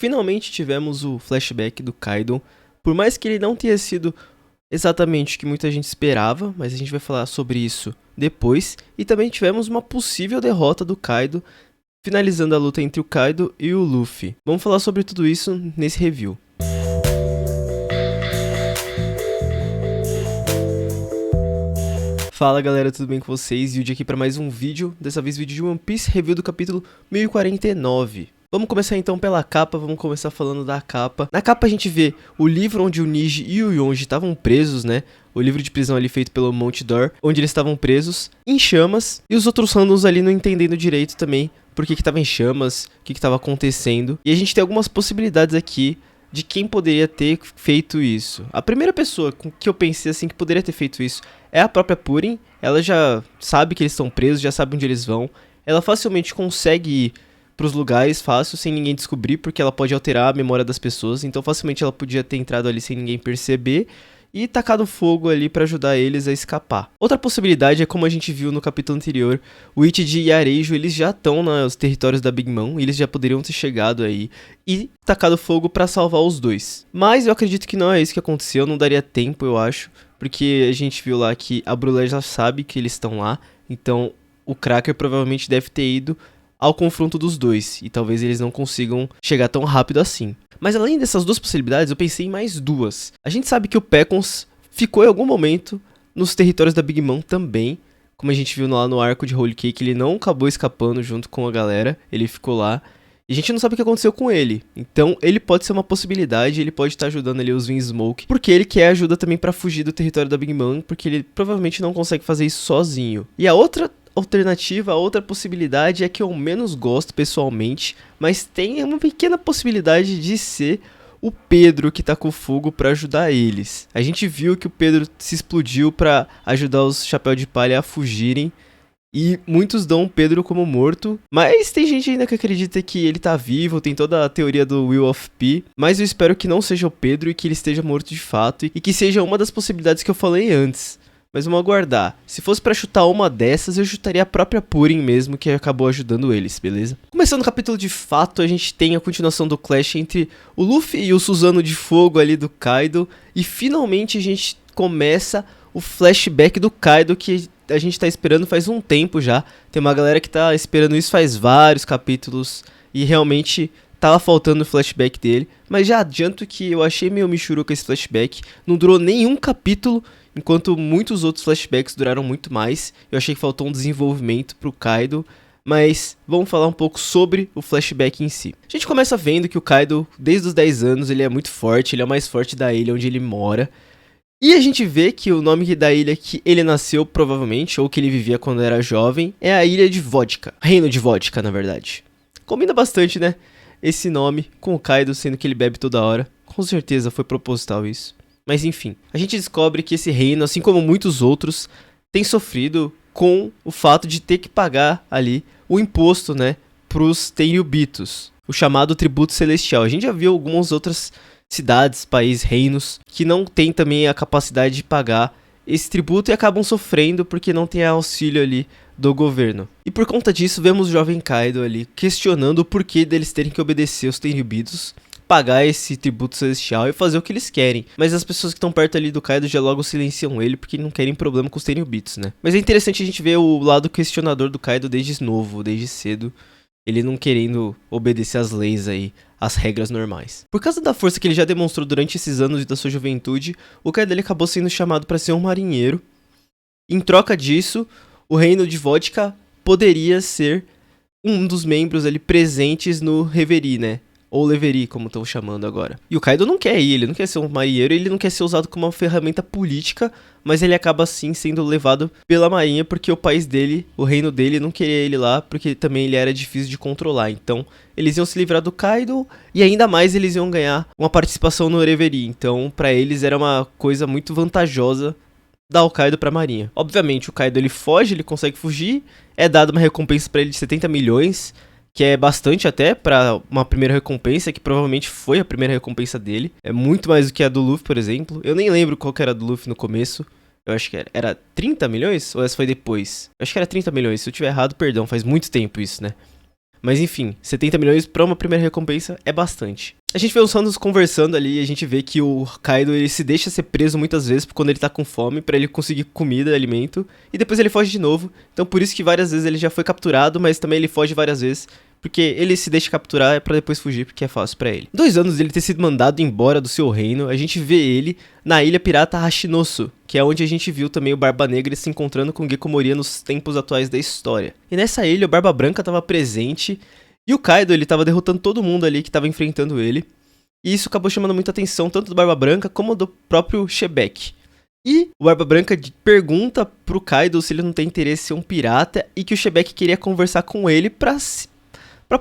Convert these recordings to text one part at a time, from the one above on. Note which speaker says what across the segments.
Speaker 1: finalmente tivemos o flashback do Kaido. Por mais que ele não tenha sido exatamente o que muita gente esperava, mas a gente vai falar sobre isso depois. E também tivemos uma possível derrota do Kaido, finalizando a luta entre o Kaido e o Luffy. Vamos falar sobre tudo isso nesse review. Fala galera, tudo bem com vocês? Yuji aqui para mais um vídeo, dessa vez vídeo de One Piece, review do capítulo 1049. Vamos começar então pela capa, vamos começar falando da capa. Na capa a gente vê o livro onde o Niji e o Yonji estavam presos, né? O livro de prisão ali feito pelo Monte Dor, onde eles estavam presos, em chamas. E os outros randoms ali não entendendo direito também por que estava em chamas, o que estava acontecendo. E a gente tem algumas possibilidades aqui de quem poderia ter feito isso. A primeira pessoa que eu pensei assim que poderia ter feito isso é a própria Purin. Ela já sabe que eles estão presos, já sabe onde eles vão. Ela facilmente consegue ir para os lugares fácil, sem ninguém descobrir, porque ela pode alterar a memória das pessoas. Então facilmente ela podia ter entrado ali sem ninguém perceber e tacado fogo ali para ajudar eles a escapar. Outra possibilidade é, como a gente viu no capítulo anterior, o Ichiji e Areijo, eles já estão nos territórios da Big Mom, eles já poderiam ter chegado aí e tacado fogo para salvar os dois. Mas eu acredito que não é isso que aconteceu, não daria tempo, eu acho, porque a gente viu lá que a Brulé já sabe que eles estão lá, então o Cracker provavelmente deve ter ido ao confronto dos dois, e talvez eles não consigam chegar tão rápido assim. Mas além dessas duas possibilidades, eu pensei em mais duas. A gente sabe que o Pecons ficou em algum momento nos territórios da Big Mom também, como a gente viu lá no arco de Whole Cake, ele não acabou escapando junto com a galera, ele ficou lá. E a gente não sabe o que aconteceu com ele, então ele pode ser uma possibilidade, ele pode estar ajudando ali os Vinsmoke, porque ele quer ajuda também pra fugir do território da Big Mom, porque ele provavelmente não consegue fazer isso sozinho. E a outra alternativa, a outra possibilidade é que eu menos gosto pessoalmente, mas tem uma pequena possibilidade de ser o Pedro que tacou fogo pra ajudar eles. A gente viu que o Pedro se explodiu pra ajudar os Chapéu de Palha a fugirem, e muitos dão o Pedro como morto, mas tem gente ainda que acredita que ele tá vivo, tem toda a teoria do Will of P, mas eu espero que não seja o Pedro e que ele esteja morto de fato, e que seja uma das possibilidades que eu falei antes. Mas vamos aguardar. Se fosse pra chutar uma dessas, eu chutaria a própria Purin mesmo, que acabou ajudando eles, beleza? Começando o capítulo de fato, a gente tem a continuação do clash entre o Luffy e o Suzano de Fogo ali do Kaido. E finalmente a gente começa o flashback do Kaido, que a gente tá esperando faz um tempo já. Tem uma galera que tá esperando isso faz vários capítulos e realmente tava faltando o flashback dele. Mas já adianto que eu achei meio michuruca esse flashback. Não durou nenhum capítulo, enquanto muitos outros flashbacks duraram muito mais. Eu achei que faltou um desenvolvimento pro Kaido, mas vamos falar um pouco sobre o flashback em si. A gente começa vendo que o Kaido, desde os 10 anos, ele é muito forte, ele é o mais forte da ilha onde ele mora. E a gente vê que o nome da ilha que ele nasceu, provavelmente, ou que ele vivia quando era jovem, é a Ilha de Vodka. Reino de Vodka, na verdade. Combina bastante, né? Esse nome com o Kaido, sendo que ele bebe toda hora. Com certeza foi proposital isso. Mas enfim, a gente descobre que esse reino, assim como muitos outros, tem sofrido com o fato de ter que pagar ali o imposto, né, pros Tenryubitos, o chamado tributo celestial. A gente já viu algumas outras cidades, países, reinos, que não tem também a capacidade de pagar esse tributo e acabam sofrendo porque não tem auxílio ali do governo. E por conta disso, vemos o jovem Kaido ali questionando o porquê deles terem que obedecer aos Tenryubitos, pagar esse tributo celestial e fazer o que eles querem. Mas as pessoas que estão perto ali do Kaido já logo silenciam ele porque não querem problema com os Tenryubitos, né? Mas é interessante a gente ver o lado questionador do Kaido desde novo, desde cedo. Ele não querendo obedecer às leis aí, às regras normais. Por causa da força que ele já demonstrou durante esses anos da sua juventude, o Kaido ele acabou sendo chamado para ser um marinheiro. Em troca disso, o reino de Vodka poderia ser um dos membros ali presentes no Reverie, né? Ou Leverie, como estão chamando agora. E o Kaido não quer ir, ele não quer ser um marinheiro, ele não quer ser usado como uma ferramenta política, mas ele acaba sim sendo levado pela marinha porque o país dele, o reino dele, não queria ele lá, porque também ele era difícil de controlar. Então, eles iam se livrar do Kaido e ainda mais eles iam ganhar uma participação no Reverie. Então, pra eles era uma coisa muito vantajosa dar o Kaido pra marinha. Obviamente, o Kaido ele foge, ele consegue fugir, é dada uma recompensa pra ele de 70 milhões, que é bastante até pra uma primeira recompensa, que provavelmente foi a primeira recompensa dele. É muito mais do que a do Luffy, por exemplo. Eu nem lembro qual que era a do Luffy no começo. Eu acho que era 30 milhões? Ou essa foi depois? Eu acho que era 30 milhões. Se eu tiver errado, perdão, faz muito tempo isso, né? Mas enfim, 70 milhões pra uma primeira recompensa é bastante. A gente vê os Santos conversando ali e a gente vê que o Kaido ele se deixa ser preso muitas vezes quando ele tá com fome, pra ele conseguir comida, alimento, e depois ele foge de novo. Então por isso que várias vezes ele já foi capturado, mas também ele foge várias vezes, porque ele se deixa capturar pra depois fugir, porque é fácil pra ele. 2 anos dele ter sido mandado embora do seu reino, a gente vê ele na ilha pirata Hashinosu, que é onde a gente viu também o Barba Negra se encontrando com o Gekko Moria nos tempos atuais da história. E nessa ilha o Barba Branca tava presente, e o Kaido, ele tava derrotando todo mundo ali que tava enfrentando ele. E isso acabou chamando muita atenção, tanto do Barba Branca como do próprio Shebeck. E o Barba Branca pergunta pro Kaido se ele não tem interesse em ser um pirata e que o Shebeck queria conversar com ele pra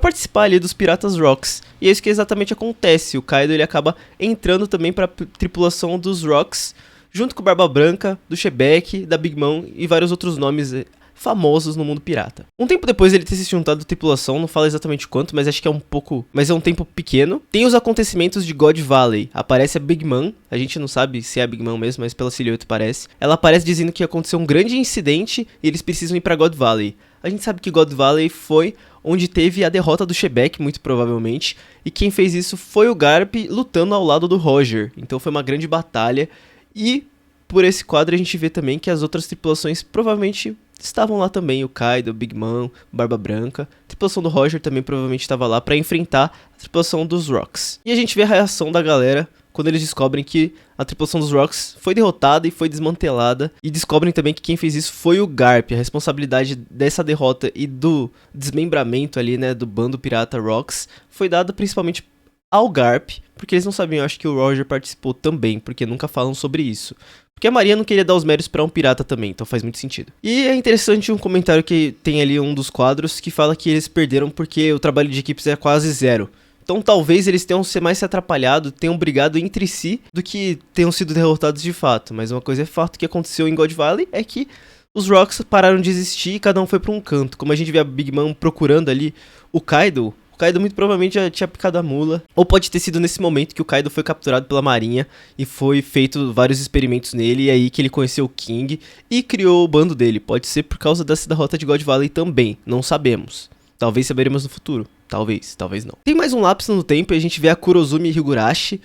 Speaker 1: participar ali dos Piratas Rocks. E é isso que exatamente acontece. O Kaido ele acaba entrando também pra tripulação dos Rocks, junto com o Barba Branca, do Shebeck, da Big Mom e vários outros nomes famosos no mundo pirata. Um tempo depois ele ter se juntado à tripulação, não fala exatamente quanto, mas acho que é um pouco, mas é um tempo pequeno. Tem os acontecimentos de God Valley. Aparece a Big Mom, a gente não sabe se é a Big Mom mesmo, mas pela silhueta parece. Ela aparece dizendo que aconteceu um grande incidente e eles precisam ir pra God Valley. A gente sabe que God Valley foi onde teve a derrota do Shebeck, muito provavelmente, e quem fez isso foi o Garp lutando ao lado do Roger. Então foi uma grande batalha e por esse quadro a gente vê também que as outras tripulações provavelmente estavam lá também, o Kaido, o Big Mom, Barba Branca. A tripulação do Roger também provavelmente estava lá para enfrentar a tripulação dos Rocks. E a gente vê a reação da galera quando eles descobrem que a tripulação dos Rocks foi derrotada e foi desmantelada. E descobrem também que quem fez isso foi o Garp. A responsabilidade dessa derrota e do desmembramento ali, né, do bando pirata Rocks foi dada principalmente ao Garp, porque eles não sabiam, eu acho que o Roger participou também, porque nunca falam sobre isso. Porque a Marinha não queria dar os méritos pra um pirata também, então faz muito sentido. E é interessante um comentário que tem ali um dos quadros que fala que eles perderam porque o trabalho de equipes é quase zero. Então talvez eles tenham mais se atrapalhado, tenham brigado entre si, do que tenham sido derrotados de fato. Mas uma coisa é fato que aconteceu em God Valley é que os Rocks pararam de existir e cada um foi pra um canto. Como a gente vê a Big Mom procurando ali o Kaido muito provavelmente já tinha picado a mula. Ou pode ter sido nesse momento que o Kaido foi capturado pela marinha e foi feito vários experimentos nele. E aí que ele conheceu o King e criou o bando dele. Pode ser por causa dessa derrota de God Valley também, não sabemos. Talvez saberemos no futuro. Talvez, talvez não. Tem mais um lapso no tempo e a gente vê a Kurozumi Higurashi,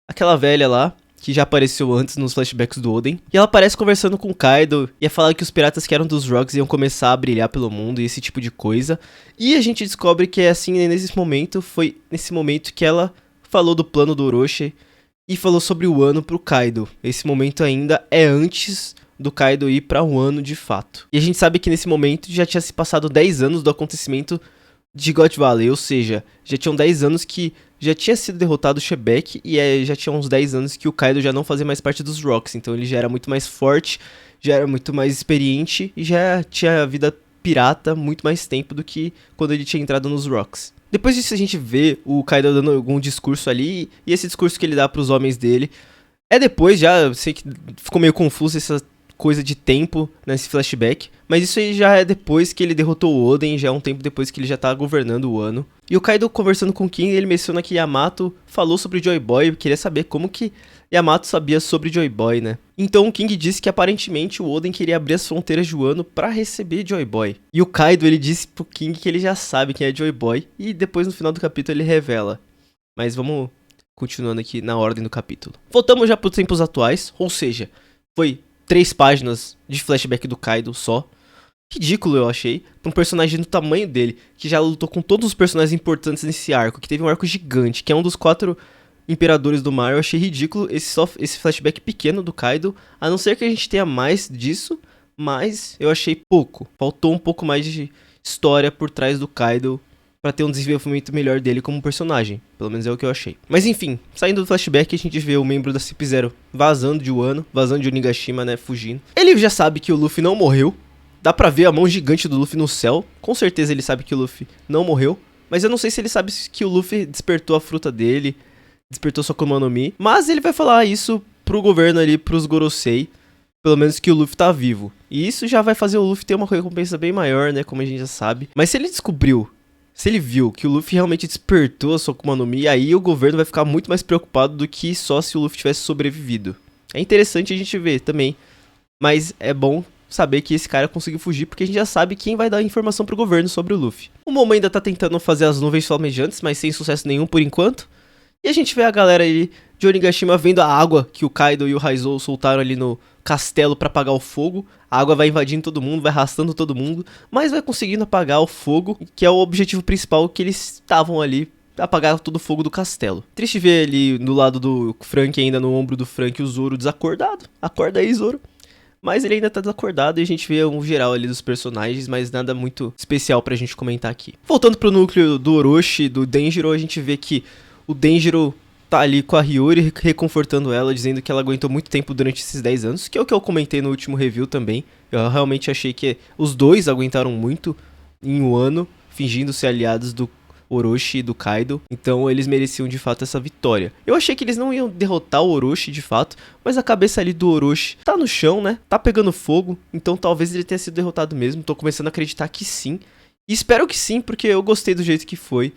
Speaker 1: aquela velha lá, que já apareceu antes nos flashbacks do Oden. E ela aparece conversando com o Kaido, ia falar que os piratas que eram dos Rocks iam começar a brilhar pelo mundo e esse tipo de coisa. E a gente descobre que é assim, nesse momento, foi nesse momento que ela falou do plano do Orochi e falou sobre o Wano pro Kaido. Esse momento ainda é antes do Kaido ir pra Wano de fato. E a gente sabe que nesse momento já tinha se passado 10 anos do acontecimento de God Valley, ou seja, já tinham 10 anos que já tinha sido derrotado o Shebeck e já tinha uns 10 anos que o Kaido já não fazia mais parte dos Rocks, então ele já era muito mais forte, já era muito mais experiente e já tinha a vida pirata muito mais tempo do que quando ele tinha entrado nos Rocks. Depois disso a gente vê o Kaido dando algum discurso ali, e esse discurso que ele dá pros homens dele é depois, já eu sei que ficou meio confuso essa coisa de tempo nesse flashback, mas isso aí já é depois que ele derrotou o Oden, já é um tempo depois que ele já tá governando o Wano. E o Kaido conversando com o King, ele menciona que Yamato falou sobre Joy Boy, queria saber como que Yamato sabia sobre Joy Boy, né? Então o King disse que aparentemente o Oden queria abrir as fronteiras de Wano pra receber Joy Boy. E o Kaido, ele disse pro King que ele já sabe quem é Joy Boy, e depois no final do capítulo ele revela. Mas vamos continuando aqui na ordem do capítulo. Voltamos já pros tempos atuais, ou seja, foi 3 páginas de flashback do Kaido só. Ridículo eu achei, pra um personagem do tamanho dele, que já lutou com todos os personagens importantes nesse arco, que teve um arco gigante, que é um dos 4 imperadores do mar. Eu achei ridículo esse flashback pequeno do Kaido, a não ser que a gente tenha mais disso, mas eu achei pouco. Faltou um pouco mais de história por trás do Kaido pra ter um desenvolvimento melhor dele como personagem. Pelo menos é o que eu achei. Mas enfim, saindo do flashback, a gente vê o membro da CP0 vazando de Wano, vazando de Onigashima, né, fugindo. Ele já sabe que o Luffy não morreu. Dá pra ver a mão gigante do Luffy no céu. Com certeza ele sabe que o Luffy não morreu. Mas eu não sei se ele sabe que o Luffy despertou a fruta dele, despertou sua Akuma no Mi. Mas ele vai falar isso pro governo ali, pros Gorosei. Pelo menos que o Luffy tá vivo. E isso já vai fazer o Luffy ter uma recompensa bem maior, né, como a gente já sabe. Mas se ele descobriu, se ele viu que o Luffy realmente despertou a sua Akuma no Mi, aí o governo vai ficar muito mais preocupado do que só se o Luffy tivesse sobrevivido. É interessante a gente ver também, mas é bom saber que esse cara conseguiu fugir, porque a gente já sabe quem vai dar informação pro governo sobre o Luffy. O Momo ainda tá tentando fazer as nuvens flamejantes, mas sem sucesso nenhum por enquanto. E a gente vê a galera aí de Onigashima vendo a água que o Kaido e o Raizou soltaram ali no castelo pra apagar o fogo. A água vai invadindo todo mundo, vai arrastando todo mundo, mas vai conseguindo apagar o fogo, que é o objetivo principal que eles estavam ali, apagar todo o fogo do castelo. Triste ver ali no lado do Frank, ainda no ombro do Frank, o Zoro desacordado. Acorda aí, Zoro. Mas ele ainda tá desacordado e a gente vê um geral ali dos personagens, mas nada muito especial pra gente comentar aqui. Voltando pro núcleo do Orochi, do Denjiro, a gente vê que o Denjiro tá ali com a Hiyori, reconfortando ela, dizendo que ela aguentou muito tempo durante esses 10 anos, que é o que eu comentei no último review também. Eu realmente achei que os dois aguentaram muito em um ano, fingindo ser aliados do Orochi e do Kaido, então eles mereciam de fato essa vitória. Eu achei que eles não iam derrotar o Orochi de fato, mas a cabeça ali do Orochi tá no chão, né? Tá pegando fogo, então talvez ele tenha sido derrotado mesmo. Tô começando a acreditar que sim. E espero que sim, porque eu gostei do jeito que foi.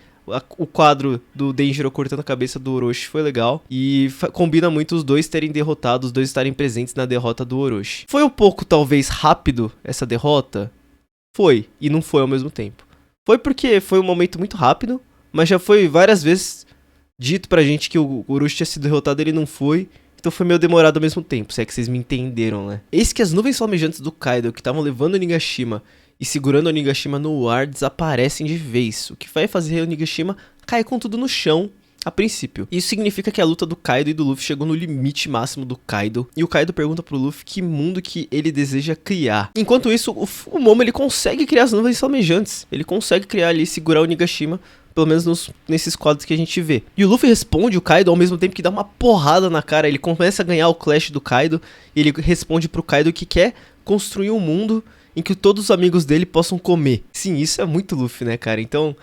Speaker 1: O quadro do Denjiro cortando a cabeça do Orochi foi legal. E combina muito os dois terem derrotado, os dois estarem presentes na derrota do Orochi. Foi um pouco, talvez, rápido essa derrota? Foi, e não foi ao mesmo tempo. Foi porque foi um momento muito rápido, mas já foi várias vezes dito pra gente que o Orochi tinha sido derrotado e ele não foi. Então foi meio demorado ao mesmo tempo, se é que vocês me entenderam, né? Eis que as nuvens flamejantes do Kaido, que estavam levando o Onigashima e segurando o Onigashima no ar, desaparecem de vez. O que vai fazer o Onigashima cair com tudo no chão a princípio. Isso significa que a luta do Kaido e do Luffy chegou no limite máximo do Kaido. E o Kaido pergunta pro Luffy que mundo que ele deseja criar. Enquanto isso, o Momo ele consegue criar as nuvens flamejantes. Ele consegue criar ali, segurar o Onigashima, pelo menos nesses quadros que a gente vê. E o Luffy responde o Kaido ao mesmo tempo que dá uma porrada na cara. Ele começa a ganhar o clash do Kaido. E ele responde pro Kaido que quer construir um mundo em que todos os amigos dele possam comer. Sim, isso é muito Luffy, né, cara? Então,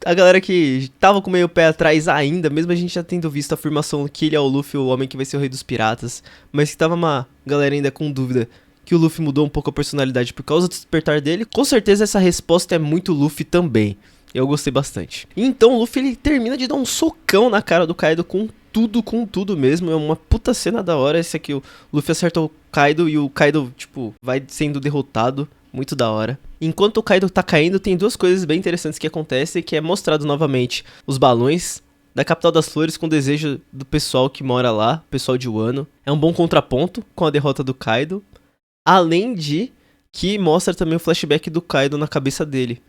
Speaker 1: a galera que tava com meio pé atrás ainda, mesmo a gente já tendo visto a afirmação que ele é o Luffy, o homem que vai ser o rei dos piratas, mas que tava uma galera ainda com dúvida que o Luffy mudou um pouco a personalidade por causa do despertar dele, com certeza essa resposta é muito Luffy também. Eu gostei bastante. E então o Luffy ele termina de dar um socão na cara do Kaido com tudo mesmo. É uma puta cena da hora. Esse aqui, o Luffy acerta o Kaido e o Kaido, tipo, vai sendo derrotado. Muito da hora. Enquanto o Kaido tá caindo, tem duas coisas bem interessantes que acontecem, que é mostrado novamente os balões da Capital das Flores com o desejo do pessoal que mora lá, pessoal de Wano. É um bom contraponto com a derrota do Kaido. Além de que mostra também o flashback do Kaido na cabeça dele.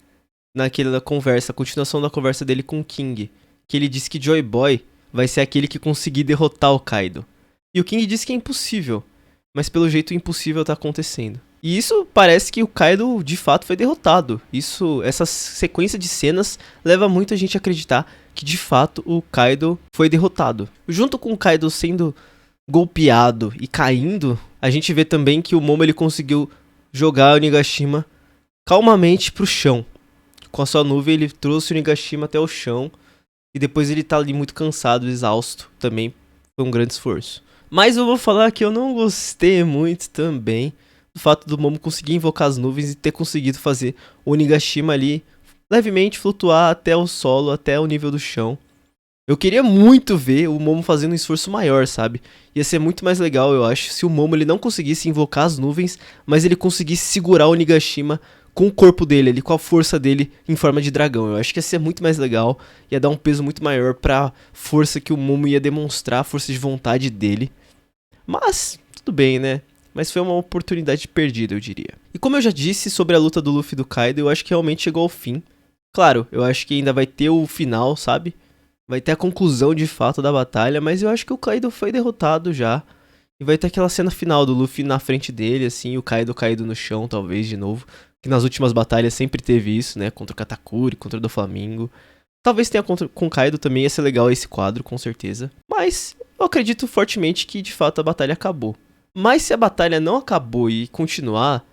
Speaker 1: Naquela conversa, a continuação da conversa dele com o King. Que ele disse que Joy Boy vai ser aquele que conseguir derrotar o Kaido. E o King disse que é impossível. Mas pelo jeito o impossível tá acontecendo. E isso parece que o Kaido de fato foi derrotado. Essa sequência de cenas leva muita gente a acreditar que de fato o Kaido foi derrotado. Junto com o Kaido sendo golpeado e caindo, a gente vê também que o Momo ele conseguiu jogar o Onigashima calmamente pro chão. Com a sua nuvem ele trouxe o Onigashima até o chão. E depois ele tá ali muito cansado, exausto. Também foi um grande esforço. Mas eu vou falar que eu não gostei muito também do fato do Momo conseguir invocar as nuvens e ter conseguido fazer o Onigashima ali levemente flutuar até o solo, até o nível do chão. Eu queria muito ver o Momo fazendo um esforço maior, sabe? Ia ser muito mais legal, eu acho, se o Momo ele não conseguisse invocar as nuvens, mas ele conseguisse segurar o Onigashima com o corpo dele ali, com a força dele em forma de dragão. Eu acho que ia ser muito mais legal, ia dar um peso muito maior pra força que o Momo ia demonstrar, a força de vontade dele. Mas, tudo bem, né? Mas foi uma oportunidade perdida, eu diria. E como eu já disse sobre a luta do Luffy e do Kaido, eu acho que realmente chegou ao fim. Claro, eu acho que ainda vai ter o final, sabe? Vai ter a conclusão de fato da batalha, mas eu acho que o Kaido foi derrotado já. E vai ter aquela cena final do Luffy na frente dele, assim, o Kaido caído no chão, talvez, de novo. Que nas últimas batalhas sempre teve isso, né? Contra o Katakuri, contra o Doflamingo. Talvez tenha com o Kaido também, ia ser legal esse quadro, com certeza. Mas eu acredito fortemente que de fato a batalha acabou. Mas se a batalha não acabou e continuar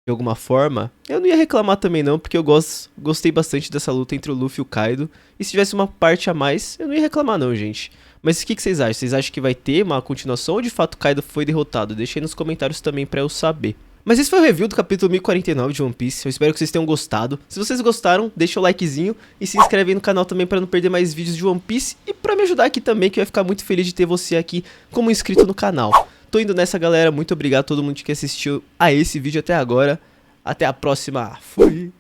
Speaker 1: de alguma forma, eu não ia reclamar também não, porque eu gostei bastante dessa luta entre o Luffy e o Kaido. E se tivesse uma parte a mais, eu não ia reclamar não, gente. Mas o que vocês acham? Vocês acham que vai ter uma continuação ou de fato o Kaido foi derrotado? Deixa aí nos comentários também pra eu saber. Mas esse foi o review do capítulo 1049 de One Piece, eu espero que vocês tenham gostado. Se vocês gostaram, deixa o likezinho e se inscreve aí no canal também pra não perder mais vídeos de One Piece. E pra me ajudar aqui também, que eu ia ficar muito feliz de ter você aqui como inscrito no canal. tô indo nessa, galera. Muito obrigado a todo mundo que assistiu a esse vídeo até agora. Até a próxima. Fui!